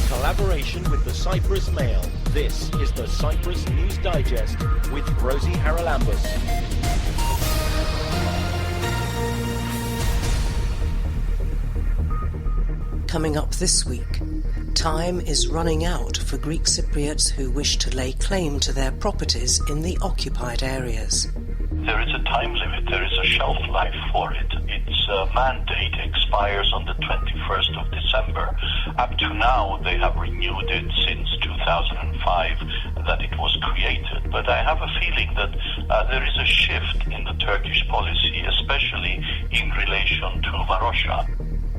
collaboration with the Cyprus Mail, this is the Cyprus News Digest with Rosie Haralambous. Coming up this week, time is running out for Greek Cypriots who wish to lay claim to their properties in the occupied areas. There is a time limit, there is a shelf life for it. Its mandate expires on the 21st of December. Up to now, they have renewed it since 2005 that it was created. But I have a feeling that there is a shift in the Turkish policy, especially in relation to Varosha.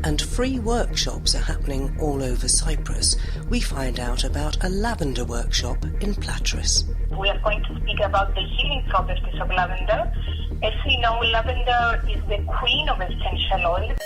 And free workshops are happening all over Cyprus. We find out about a lavender workshop in Platres. We are going to speak about the healing properties of lavender. As we know, lavender is the queen of essential oils.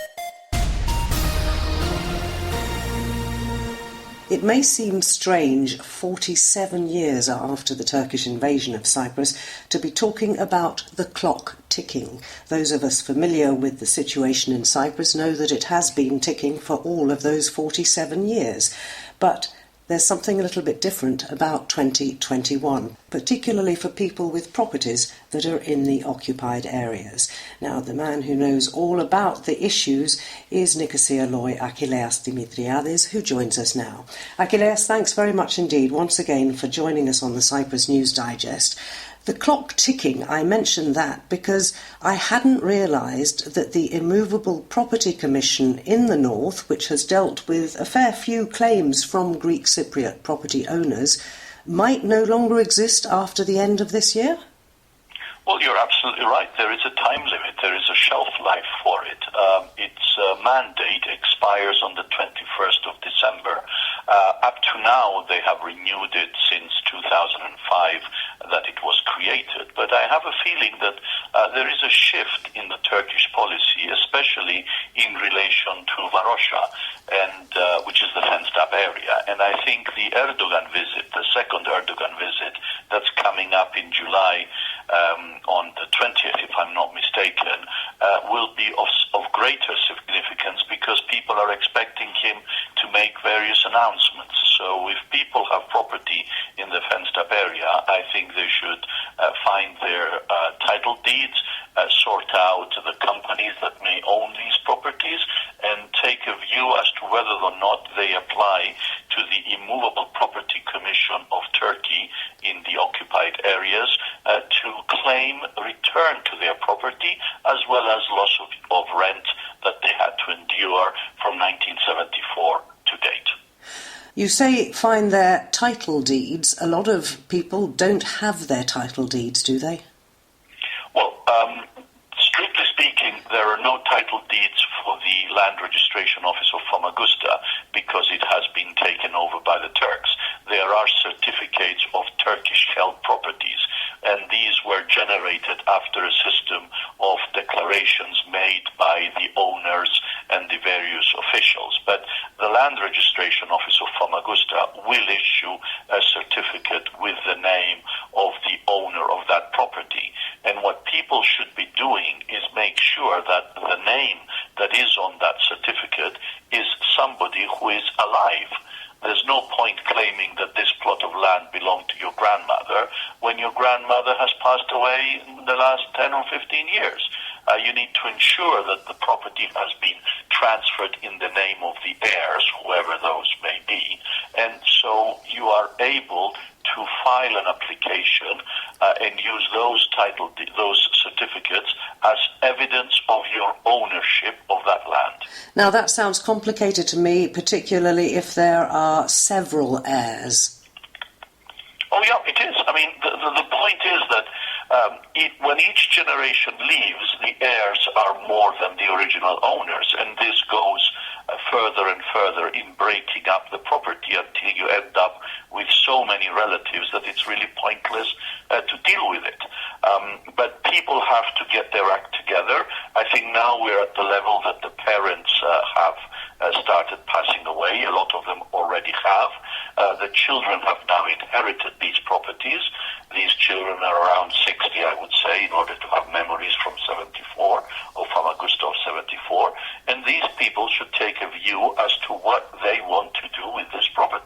It may seem strange, 47 years after the Turkish invasion of Cyprus, to be talking about the clock ticking. Those of us familiar with the situation in Cyprus know that it has been ticking for all of those 47 years. But there's something a little bit different about 2021, particularly for people with properties that are in the occupied areas. Now, the man who knows all about the issues is Nicosia Loy Achilleas Dimitriades, who joins us now. Achilleas, thanks very much indeed once again for joining us on the Cyprus News Digest. The clock ticking, I mentioned that because I hadn't realised that the Immovable Property Commission in the north, which has dealt with a fair few claims from Greek Cypriot property owners, might no longer exist after the end of this year? Well, you're absolutely right. There is a time limit. There is a shelf life for it. Its mandate expires on the 21st of December. Up to now, they have renewed it since 2005 that it was created. But I have a feeling that there is a shift in the Turkish policy, especially in relation to Varosha, and which is the fenced-up area. And I think the Erdogan visit, the second Erdogan visit, that's coming up in July, on the 20th, if I'm not mistaken, will be of greater significance because people are expecting him to make various announcements. So if people have property in the fenced-up area, I think they should find their title deeds, sort out the companies that may own these properties, and take a view as to whether or not they apply to the Immovable Property Commission of Turkey in the occupied areas to claim return to their property as well as loss of rent that they had to endure from 1974 to date. You say find their title deeds. A lot of people don't have their title deeds, do they? Well, strictly speaking, there are no title deeds for the Land Registration Office of Famagusta because it has been taken over by the Turks. There are certificates of Turkish-held properties, and these were generated after a system of declarations made by the owners and the various officials. But the Land Registration Office of Famagusta will issue a certificate with the name of the owner of that property. And what people should be doing is make sure that the name that is on that certificate is somebody who is alive. There's no point claiming that this plot of land belonged to your grandmother when your grandmother has passed away in the last 10 or 15 years. You need to ensure that the property has been transferred in the name of the heirs, whoever those may be, and so you are able to file an application and use those certificates as evidence of your ownership of that land. Now that sounds complicated to me, particularly if there are several heirs. Oh yeah, it is. I mean, the point is that when each generation leaves, the heirs are more than the original owners, and this goes further and further in breaking up the property until you end up with so many relatives that it's really pointless to deal with it. But people have to get their act together. I think now we're at the level that the parents have started passing away. A lot of them already have. The children have now inherited these properties. These children are around 60, I would say, in order to have memories from 74, or Famagusta of 74. And these people should take a view as to what they want to do with this property.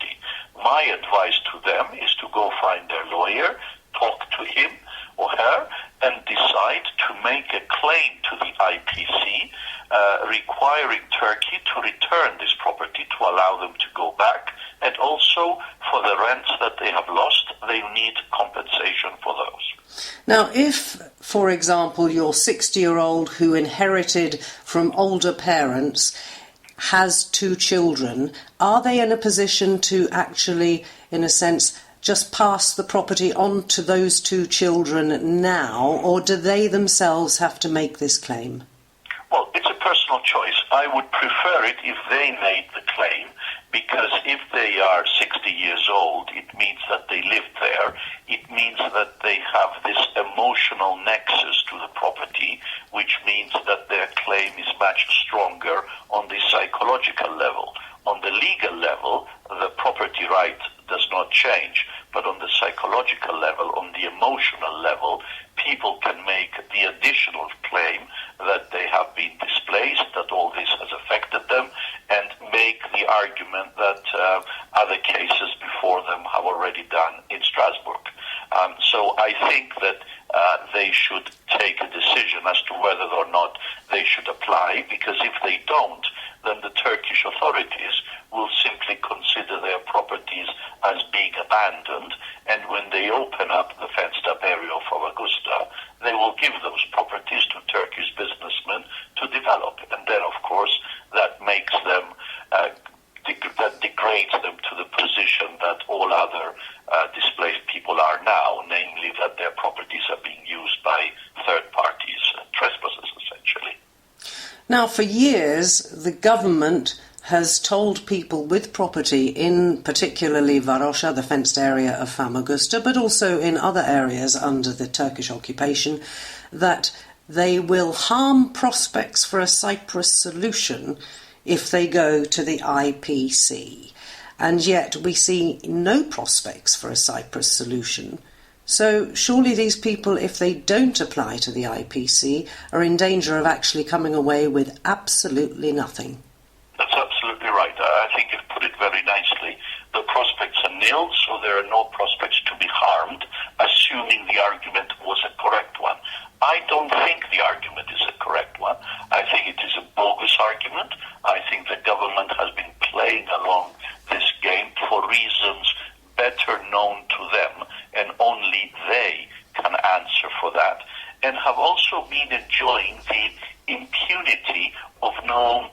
my advice to them is to go find their lawyer, talk to him or her, and decide to make a claim to the IPC requiring Turkey to return this property to allow them to go back, and also for the rents that they have lost, they need compensation for those. Now, if, for example, your 60-year-old who inherited from older parents has 2 children, are they in a position to actually, in a sense, just pass the property on to those 2 children now, or do they themselves have to make this claim? Well, it's a personal choice. I would prefer it if they made the claim, because if they are 60 years old, it means that they lived there. It means that they have this emotional nexus to the property, which means that their claim is much stronger on the psychological level. On the legal level, the property right does not change, but on the psychological level, on the emotional level, people can make the additional claim that they have been displaced, that all this has affected them, and make the argument that other cases before them have already done in Strasbourg. So I think that they should take a decision as to whether or not they should apply, because if they don't, then the Turkish authorities will simply consider their properties as being abandoned, and when they open up the fenced-up area of Famagusta, they will give those properties to Turkish businessmen to develop. And then, of course, that makes them, that degrades them to the position that all other displaced people are now, namely that their properties are being used by third parties, trespassers essentially. Now, for years, the government has told people with property in particularly Varosha, the fenced area of Famagusta, but also in other areas under the Turkish occupation, that they will harm prospects for a Cyprus solution if they go to the IPC. And yet we see no prospects for a Cyprus solution. So surely these people, if they don't apply to the IPC, are in danger of actually coming away with absolutely nothing. That's absolutely right. I think you've put it very nicely. The prospects are nil, so there are no prospects to be harmed, assuming the argument was a correct one. I don't think the argument is a correct one. I think it is a bogus argument. I think the government has been playing along this game for reasons better known to them, and only they can answer for that, and have also been enjoying the impunity of no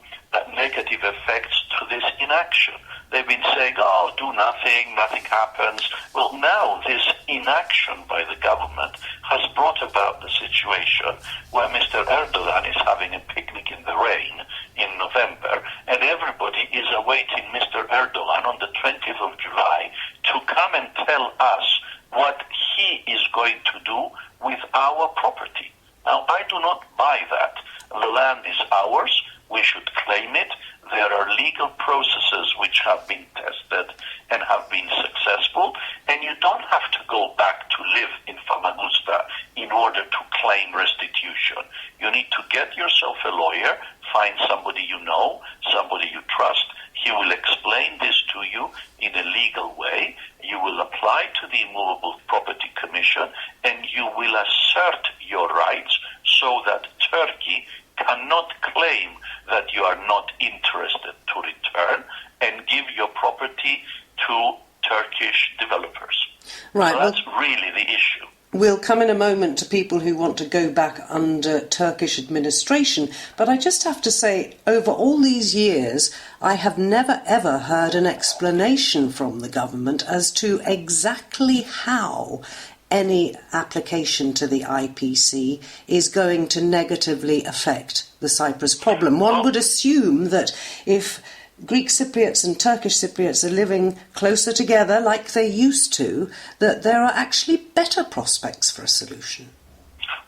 negative effects to this inaction. They've been saying, oh, do nothing, nothing happens. Well, now this inaction by the government has brought about the situation where Mr. Erdogan is having a picnic in the rain in November, and everybody is awaiting Mr. Erdogan on the 20th of July to come and tell us what he is going to do with our property. Now, I do not buy that. The land is ours. We should claim it. There are legal processes which have been tested and have been successful, and you don't have to go back to live in Famagusta in order to claim restitution. You need to get yourself a lawyer, find somebody you know, somebody you trust. He will explain this to you in a legal way. You will apply to the Immovable Property Commission, and you will assert your rights so that Turkey cannot claim that you are not interested to return and give your property to Turkish developers. Right. So that's really the issue. We'll come in a moment to people who want to go back under Turkish administration, but I just have to say, over all these years, I have never ever heard an explanation from the government as to exactly how any application to the IPC is going to negatively affect the Cyprus problem. One would assume that if Greek Cypriots and Turkish Cypriots are living closer together like they used to, that there are actually better prospects for a solution.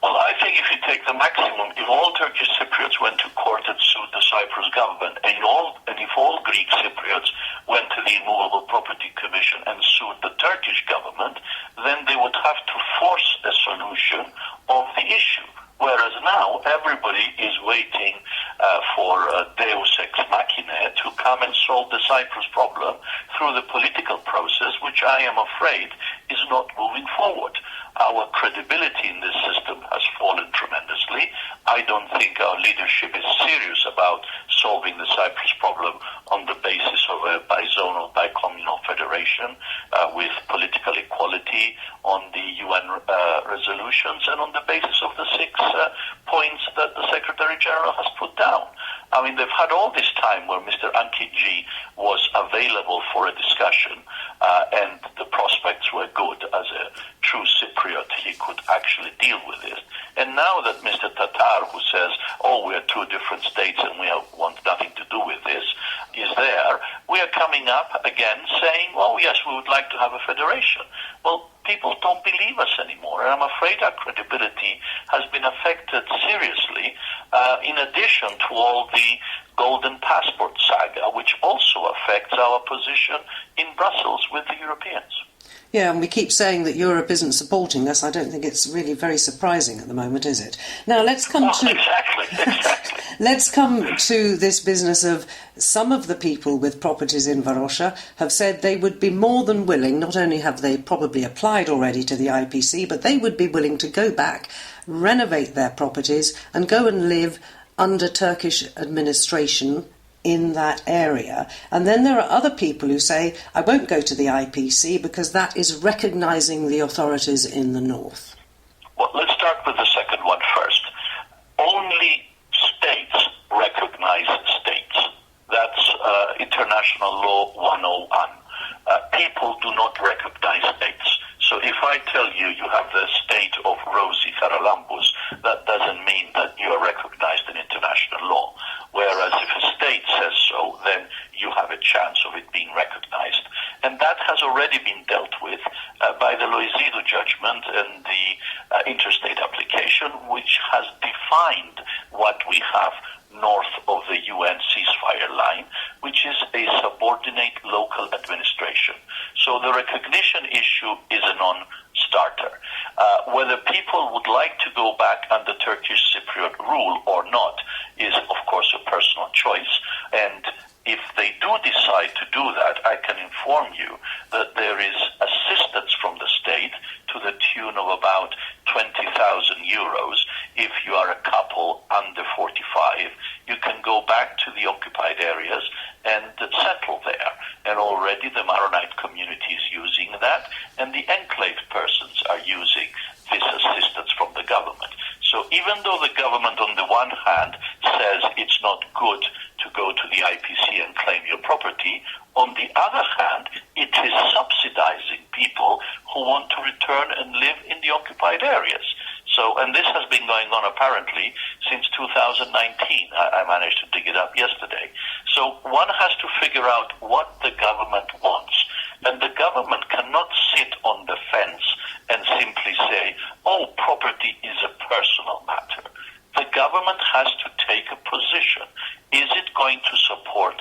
Well, I think if you take the maximum, if all Turkish Cypriots went to court and sued the Cyprus government, and if all Greek Cypriots went to the Immovable Property Commission and sued the Turkish government, then they would have to force a solution of the issue. Whereas now everybody is waiting for Deus ex machina to come and solve the Cyprus problem through the political process, which I am afraid is not moving forward. Our credibility in this system has fallen tremendously. I don't think our leadership is serious about solving the Cyprus problem on the basis of a bizonal, bicommunal federation with political equality on the UN resolutions and on the basis of the 6 points that the Secretary General has put down. I mean, they've had all this time where Mr. Ankiji was available for a discussion and the prospects were good. As a true Cypriot, he could actually deal with this. And now that Mr. Tatar, who says, oh, we are 2 different states and we want nothing to do with this, is there, we are coming up again saying, well, yes, we would like to have a federation. Well, people don't believe us anymore, and I'm afraid our credibility has been affected seriously, in addition to all the golden passport saga, which also affects our position in Brussels with the Europeans. Yeah, and we keep saying that Europe isn't supporting us. I don't think it's really very surprising at the moment, is it? Now, let's come Exactly. Let's come to this business of some of the people with properties in Varosha have said they would be more than willing, not only have they probably applied already to the IPC, but they would be willing to go back, renovate their properties and go and live under Turkish administration in that area. And then there are other people who say, I won't go to the IPC because that is recognising the authorities in the north. Well, let's start with the second one first. Only states recognize states. That's International Law 101. People do not recognize states. So if I tell you you have the state of Rosie Charalambous, that doesn't mean that you are recognized in international law. Whereas if a state says so, then you have a chance of it being recognized. And that has already been dealt with by the Loizidu judgment and the interstate application, which has defined what we have north of the UN ceasefire line, which is a subordinate local administration. So the recognition issue is a non-starter. Whether people would like to go back under Turkish Cypriot rule or not is, of course, a personal choice. And if they do decide to do that, I can inform you that there is assistance from the state to the tune of about 20,000 euros. If you are a couple under 45, you can go back to the occupied areas and settle there. And already the Maronite community is using that, and the enclave persons are using this assistance from the government. So even though the government on the one hand says it's not good to go to the IPC and claim your property, on the other hand, it is subsidizing people who want to return and live in the occupied areas. So, and this has been going on apparently since 2019. I managed to dig it up yesterday. So one has to figure out what the government wants. And the government cannot sit on the fence and simply say, oh, property is a personal matter. The government has to take a position. Is it going to support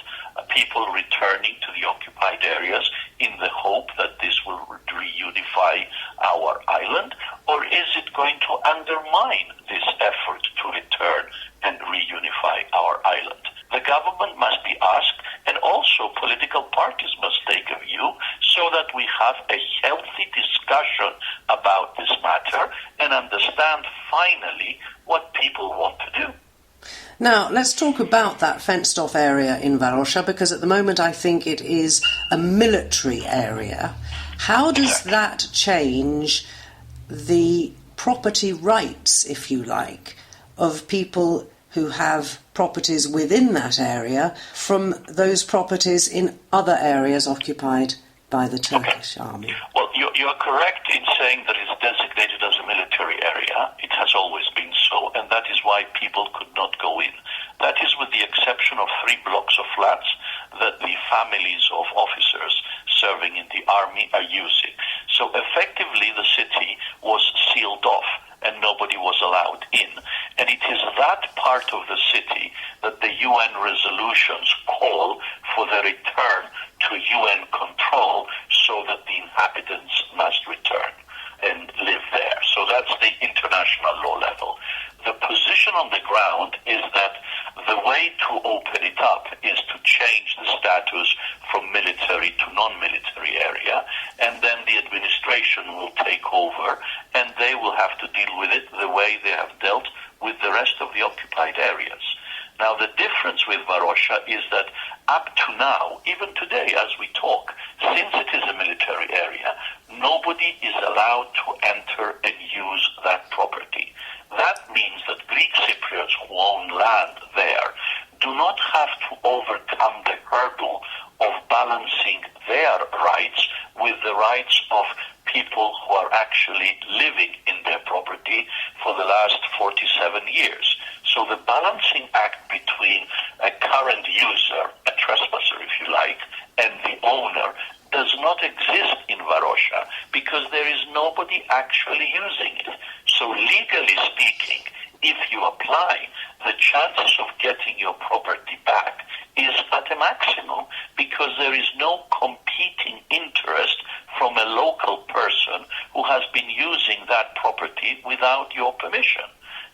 people returning to the occupied areas in the hope that this will reunify our island? Or is it going to undermine this effort to return and reunify our island? The government must be asked, and also political parties must take a view so that we have a healthy discussion about this matter and understand finally what people want to do. Now, let's talk about that fenced-off area in Varosha, because at the moment I think it is a military area. How does that change the property rights, if you like, of people who have properties within that area from those properties in other areas occupied by the Turkish army? Well, you're correct in saying that it's designated as a military area. It has always been so, and that is why people could not go in. That is with the exception of 3 blocks of flats that the families of officers serving in the army are using. So effectively the city was sealed off and nobody was allowed in. And it is that part of the city that the UN resolutions call for the return to UN control so that the inhabitants must return and live there. So that's the international law level. The ground is that the way to open it up is to change the status from military to non-military area, and then the administration will take over, and they will have to deal with it the way they have dealt with the rest of the occupied areas. Now, the difference with Varosha is that up to now, even today as we talk, since it is a military area, nobody is allowed to enter and use that property. That means that Greek Cypriots who own land there do not have to overcome the hurdle of balancing their rights with the rights of people who are actually living in their property for the last 47 years. So the balancing act between a current user, a trespasser if you like, and the owner does not exist in Varosha because there is nobody actually using it. So legally speaking, if you apply, the chances of getting your property back is at a maximum because there is no competing interest from a local person who has been using that property without your permission.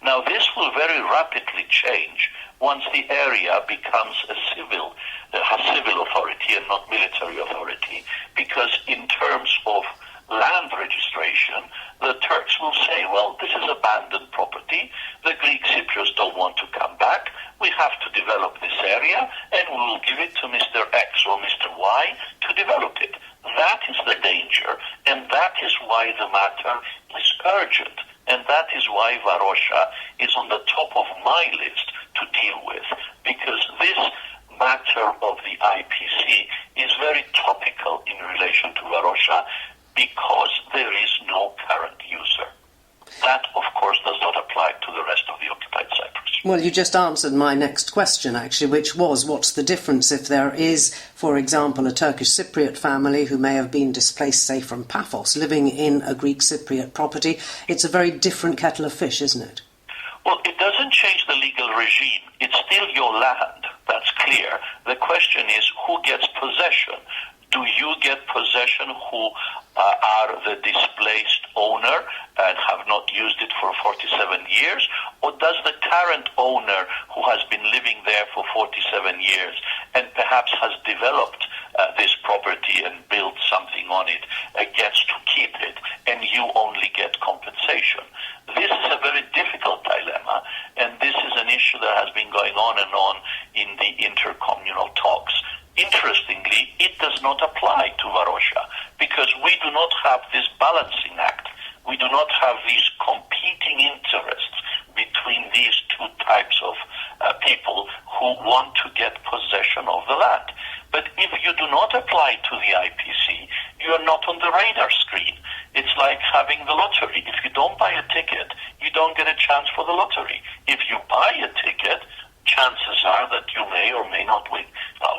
Now, this will very rapidly change once the area becomes a civil authority and not military authority, because in terms of land registration, the Turks will say, well, this is abandoned property, the Greek Cypriots don't want to come back, we have to develop this area, and we will give it to Mr. X or Mr. Y to develop it. That is the danger, and that is why the matter is urgent, and that is why Varosha is on the top of my list to deal with, because this matter of the IPC is very topical in relation to Varosha because there is no current user. That, of course, does not apply to the rest of the occupied Cyprus. Well, you just answered my next question, actually, which was, what's the difference if there is, for example, a Turkish Cypriot family who may have been displaced, say, from Paphos, living in a Greek Cypriot property? It's a very different kettle of fish, isn't it? Well, it doesn't change the legal regime. It's still your land. That's clear. The question is, who gets possession? Do you get possession who are the displaced owner and have not used it for 47 years? Or does the current owner who has been living there for 47 years and perhaps has developed this property and built something on it gets to keep it and you only get compensation? This is a very difficult dilemma, and this is an issue that has been going on and on in the intercommunal talks. Interestingly, it does not apply to Varosha because we do not have this balancing act. We do not have these competing interests between these two types of people who want to get possession of the land. But if you do not apply to the IPC, you are not on the radar screen. It's like having the lottery. If you don't buy a ticket, you don't get a chance for the lottery. If you buy a ticket, chances are that you may or may not win,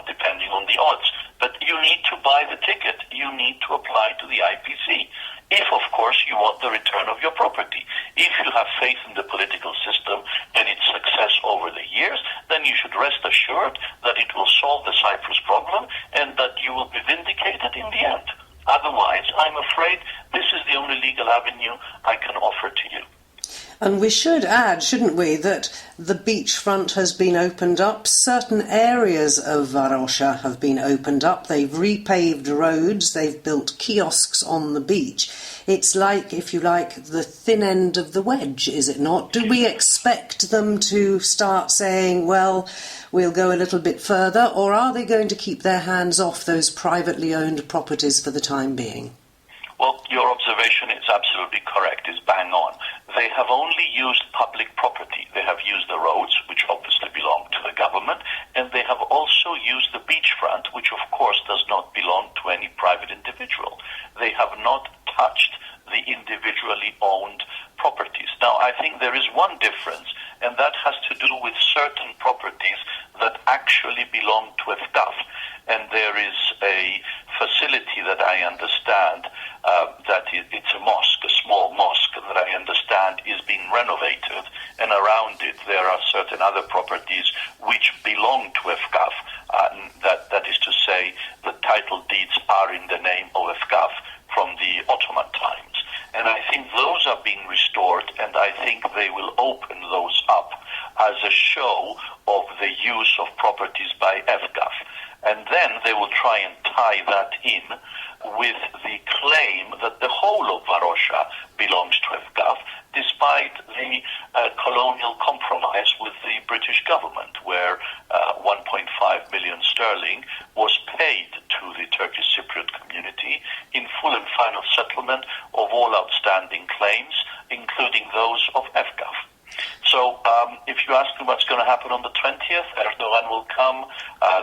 depending on the odds. But you need to buy the ticket. You need to apply to the IPC. If, of course, you want the return of your property. If you have faith in the political system and its success over the years, then you should rest assured that it will solve the Cyprus problem and that you will be vindicated in the end. Otherwise, I'm afraid this is the only legal avenue I can offer to you. And we should add, shouldn't we, that the beachfront has been opened up. Certain areas of Varosha have been opened up. They've repaved roads. They've built kiosks on the beach. It's like, if you like, the thin end of the wedge, is it not? Do we expect them to start saying, well, we'll go a little bit further, or are they going to keep their hands off those privately owned properties for the time being? Well, your observation is absolutely correct, is bang on. They have only used public property. They have used the roads, which obviously belong to the government, and they have also used the beachfront, which of course does not belong to any private individual. They have not touched the individually owned properties. Now, I think there is one difference, and that has to do with certain properties that actually belong to FGAF. And there is a facility that I understand that it's a mosque, a small mosque that I understand is being renovated, and around it there are certain other properties which belong to FGAF. That is to say, the title deeds are in the name of FGAF from the Ottoman times. And I think those are being restored, and I think they will open those up as a show of the use of properties by FGAF. And then they will try and tie that in with the claim that the whole of Varosha belongs to FGAF, despite the colonial compromise with the British government, where 1.5 million sterling was paid to the Turkish Cypriot community in full and final settlement of all outstanding claims, including those of FGAF. So if you ask me what's going to happen on the 20th, Erdogan will come.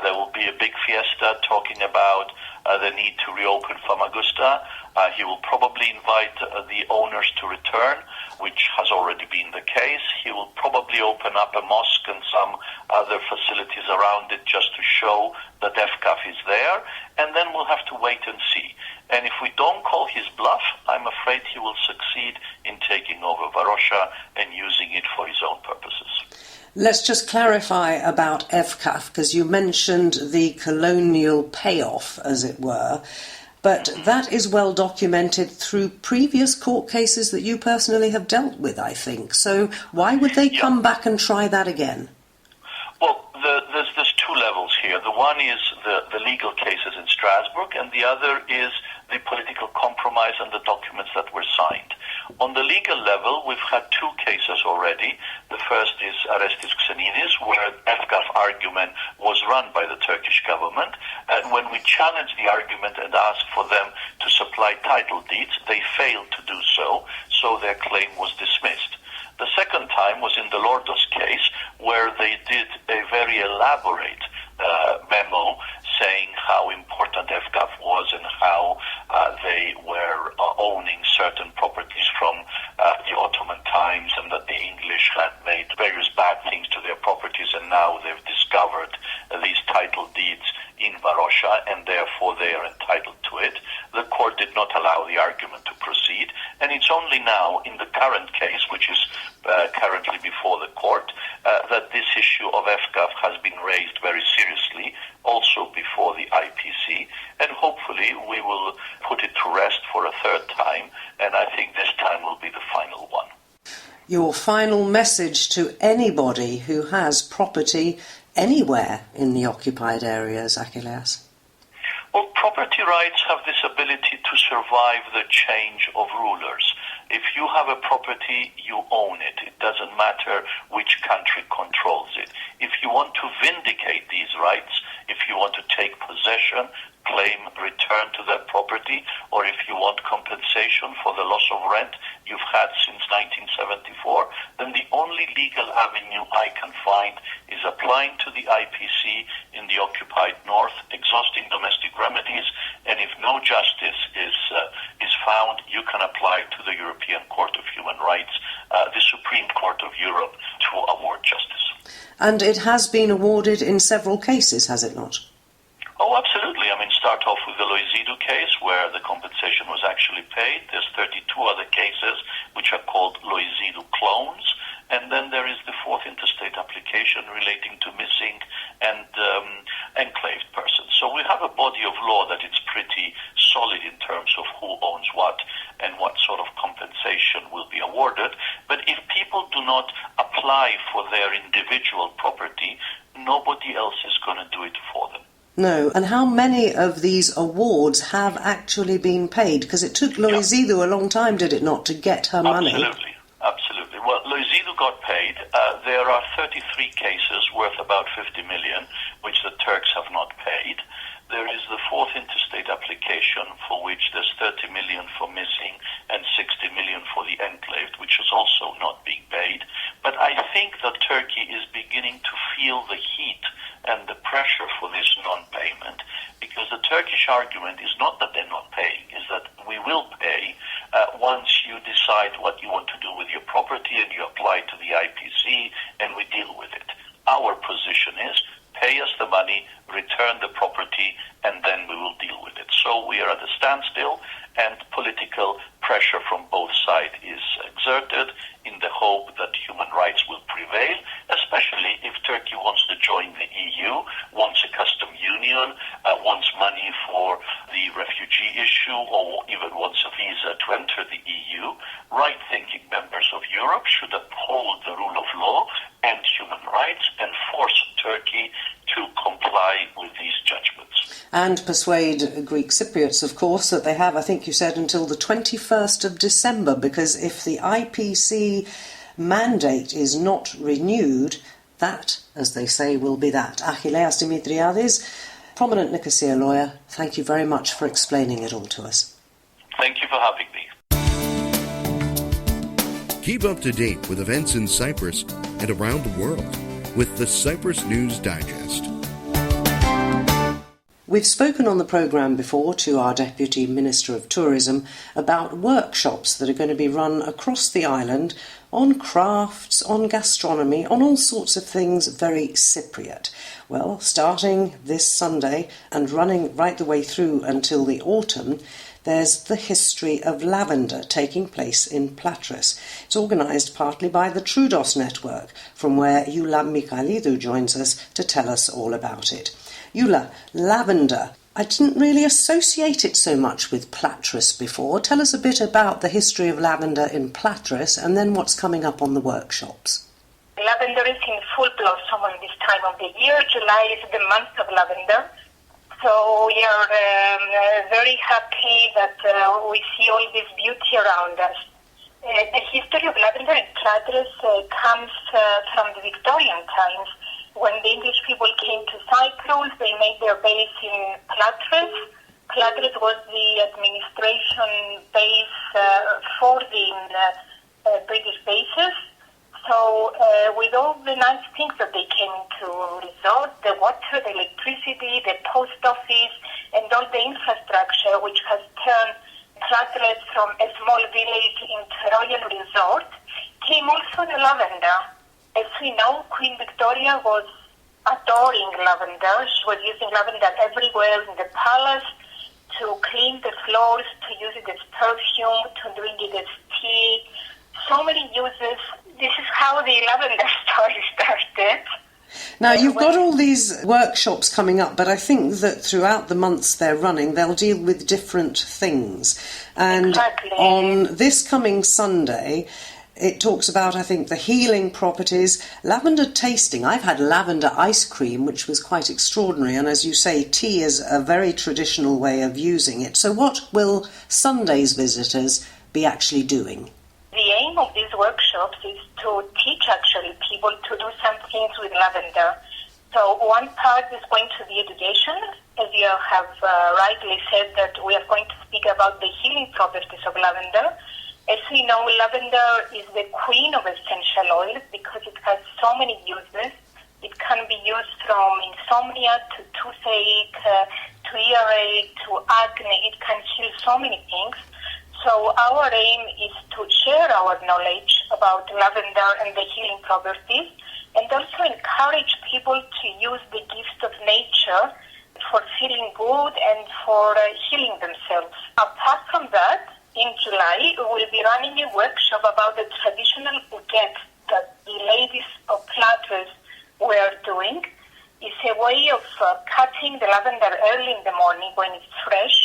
There will be a big fiesta talking about the need to reopen Famagusta. He will probably invite the owners to return, which has already been the case. He will probably open up a mosque and some other facilities around it just to show that FGAF is there. And then we'll have to wait and see. And if we don't call his bluff, I'm afraid he will succeed in taking over Varosha and using it for his own purposes. Let's just clarify about FGAF, because you mentioned the colonial payoff, as it were, but that is well documented through previous court cases that you personally have dealt with, I think. So why would they come back and try that again? Well, there's two levels here. The one is the legal cases in Strasbourg, and the other is the political compromise and the documents that were signed. On the legal level, we've had two cases already. The first is Arestis Xenidis, where FGAF argument was run by the Turkish government, and when we challenged the argument and asked for them to supply title deeds, they failed to do so, so their claim was dismissed. The second time was in the Lordos case, where they did a very elaborate memo saying how important FGAF was and how they were owning certain properties from the Ottoman times, and that the English had made various bad things to their properties, and now they've discovered these title deeds in Varosha, and therefore they are entitled to it. The court did not allow the argument to proceed, and it's only now in the current case, which is currently before the court, that this issue of FGAF has been raised very seriously, also before the IPC, and hopefully we will put it to rest for a third time, and I think this time will be the final one. Your final message to anybody who has property anywhere in the occupied areas, Achilleas? Well, property rights have this ability to survive the change of rulers. If you have a property, you own it. It doesn't matter which country controls it. If you want to vindicate these rights, if you want to take possession, claim return to that property, or if you want compensation for the loss of rent you've had since 1974, then the only legal avenue I can find is applying to the IPC in the occupied north, exhausting domestic remedies, and if no justice is found, you can apply to the European Court of Human Rights, the Supreme Court of Europe, to award justice. And it has been awarded in several cases, has it not? Oh, absolutely. I mean, start off with the Loizidu case, where the compensation was actually paid. There's 32 other cases which are called Loizidu clones. And then there is the fourth interstate application relating to missing and enclaved persons. So we have a body of law that is pretty solid in terms of who owns what and what sort of compensation will be awarded. But if people do not apply for their individual property, nobody else is going to do it for them. No. And how many of these awards have actually been paid? Because it took Loizidu a long time, did it not, to get her money? Absolutely. Well, Loizidu got paid. There are 33 cases worth about 50 million, which the Turks have not paid. There is the fourth interstate application, for which there's 30 million for missing and 60 million for the enclaved, which is also not being paid. But I think that Turkey is beginning to feel the heat and the pressure for this non-payment, because the Turkish argument is not that they're not paying, is that we will pay once you decide what you want to do with your property and you apply to the IPC and we deal with it. Our position is pay us the money, return the property, and then we will deal with it. So we are at a standstill, and political pressure from both sides is exerted in the hope that human rights will prevail, especially if Turkey wants to join the EU, wants a custom union, wants money for the refugee issue, or even wants a visa to enter the EU. Right-thinking members of Europe should uphold the rule of law and human rights and force Turkey to comply with these judgments. And persuade Greek Cypriots, of course, that they have, I think you said, until the 21st of December, because if the IPC mandate is not renewed, that, as they say, will be that. Achilleas Dimitriadis, prominent Nicosia lawyer, thank you very much for explaining it all to us. Thank you for having me. Keep up to date with events in Cyprus and around the world with the Cyprus News Digest. We've spoken on the programme before to our Deputy Minister of Tourism about workshops that are going to be run across the island on crafts, on gastronomy, on all sorts of things very Cypriot. Well, starting this Sunday and running right the way through until the autumn, there's the history of lavender taking place in Platres. It's organised partly by the Trudos Network, from where Eula Michailidou joins us to tell us all about it. Eula, lavender. I didn't really associate it so much with Platres before. Tell us a bit about the history of lavender in Platres and then what's coming up on the workshops. Lavender is in full blossom on this time of the year. July is the month of lavender. So we are very happy that we see all this beauty around us. The history of lavender in Platres comes from the Victorian times. When the English people came to Cyprus, they made their base in Platres. Platres was the administration base for the British bases. So with all the nice things that they came to resort, the water, the electricity, the post office, and all the infrastructure, which has turned Platres from a small village into a royal resort, came also the lavender. As we know, Queen Victoria was adoring lavender. She was using lavender everywhere in the palace, to clean the floors, to use it as perfume, to drink it as tea. So many uses. This is how the lavender story started. Now, you've got all these workshops coming up, but I think that throughout the months they're running, they'll deal with different things. And exactly. On this coming Sunday, it talks about, I think, the healing properties, lavender tasting. I've had lavender ice cream, which was quite extraordinary. And as you say, tea is a very traditional way of using it. So what will Sunday's visitors be actually doing? The aim of these workshops is to teach actually people to do some things with lavender. So one part is going to be education. As you have rightly said, that we are going to speak about the healing properties of lavender. As we know, lavender is the queen of essential oils because it has so many uses. It can be used from insomnia to toothache, to earache, to acne. It can heal so many things. So our aim is to share our knowledge about lavender and the healing properties, and also encourage people to use the gifts of nature for feeling good and for healing themselves. Apart from that, in July, we will be running a workshop about the traditional bouquet that the ladies of Platres were doing. It's a way of cutting the lavender early in the morning when it's fresh.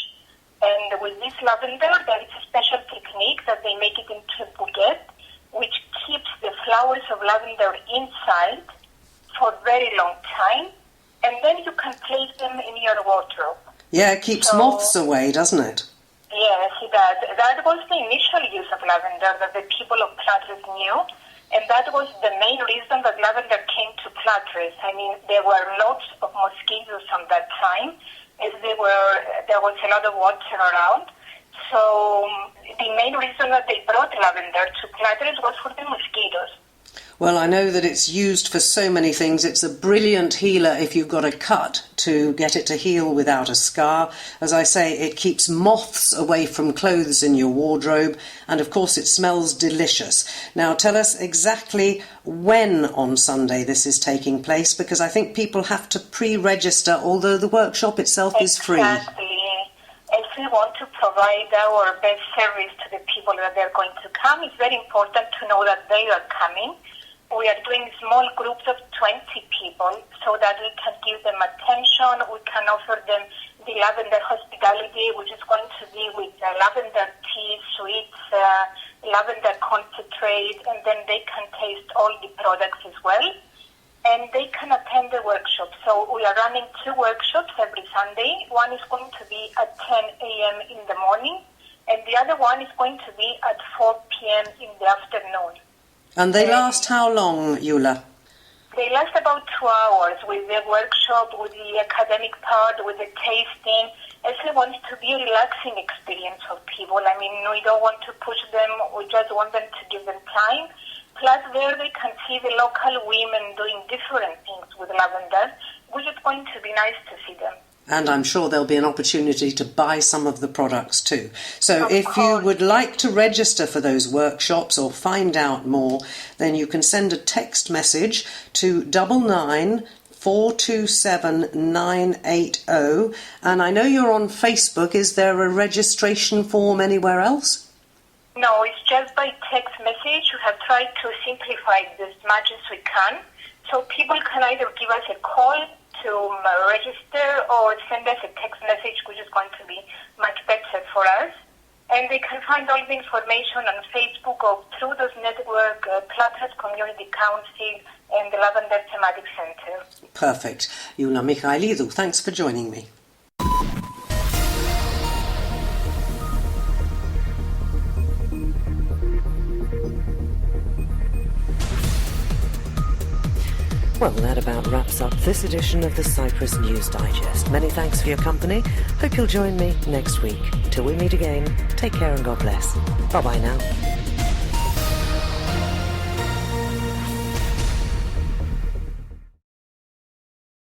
And with this lavender, there is a special technique that they make it into a bouquet, which keeps the flowers of lavender inside for a very long time. And then you can place them in your wardrobe. Yeah, it keeps moths away, doesn't it? Yes, it does. That was the initial use of lavender that the people of Platres knew. And that was the main reason that lavender came to Platres. I mean, there were lots of mosquitoes on that time, as there was a lot of water around. So the main reason that they brought lavender to Platres was for the mosquitoes. Well, I know that it's used for so many things. It's a brilliant healer if you've got a cut to get it to heal without a scar. As I say, it keeps moths away from clothes in your wardrobe. And of course, it smells delicious. Now, tell us exactly when on Sunday this is taking place, because I think people have to pre-register, although the workshop itself is free. Exactly. As we want to provide our best service to the people that are going to come, it's very important to know that they are coming. We are doing small groups of 20 people so that we can give them attention. We can offer them the lavender hospitality, which is going to be with lavender tea, sweets, lavender concentrate, and then they can taste all the products as well. and they can attend the workshop. So we are running 2 workshops every Sunday. One is going to be at 10 a.m. in the morning, and the other one is going to be at 4 p.m. in the afternoon. And they last how long, Eula? They last about 2 hours with the workshop, with the academic part, with the tasting. Actually wants to be a relaxing experience for people. I mean, we don't want to push them. We just want them to give them time. Plus, there they can see the local women doing different things with lavender, which is going to be nice to see them. And I'm sure there'll be an opportunity to buy some of the products too. So if you would like to register for those workshops or find out more, then you can send a text message to 99427 And I know you're on Facebook. Is there a registration form anywhere else? No, it's just by text message. We have tried to simplify it as much as we can. So people can either give us a call to register or send us a text message, which is going to be much better for us. And they can find all the information on Facebook or through those network, Platres Community Council and the Lavender Thematic Center. Perfect. Eula Michailidou, thanks for joining me. Well, that about wraps up this edition of the Cyprus News Digest. Many thanks for your company. Hope you'll join me next week. Till we meet again, take care and God bless. Bye-bye now.